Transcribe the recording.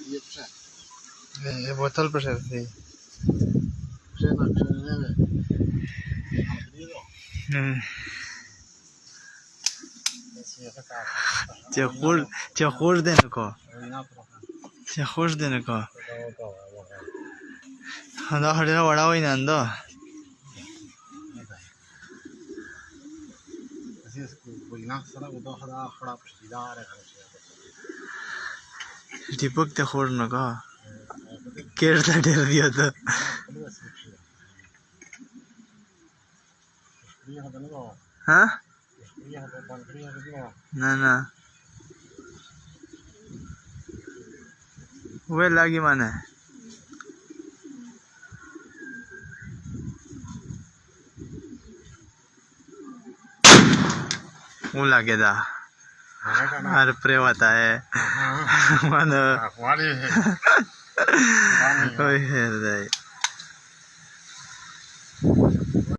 ये बोतल प्रेशर थी। खुश देने को खुश देने को हदा हड़ेरा बड़ा हुई नंदो दीपक ते खोड़ न का केरला डेर दिया तो हाँ ना ना वे लागी माने वो लागे दा हर प्रेवता है मानो ओए हेर दे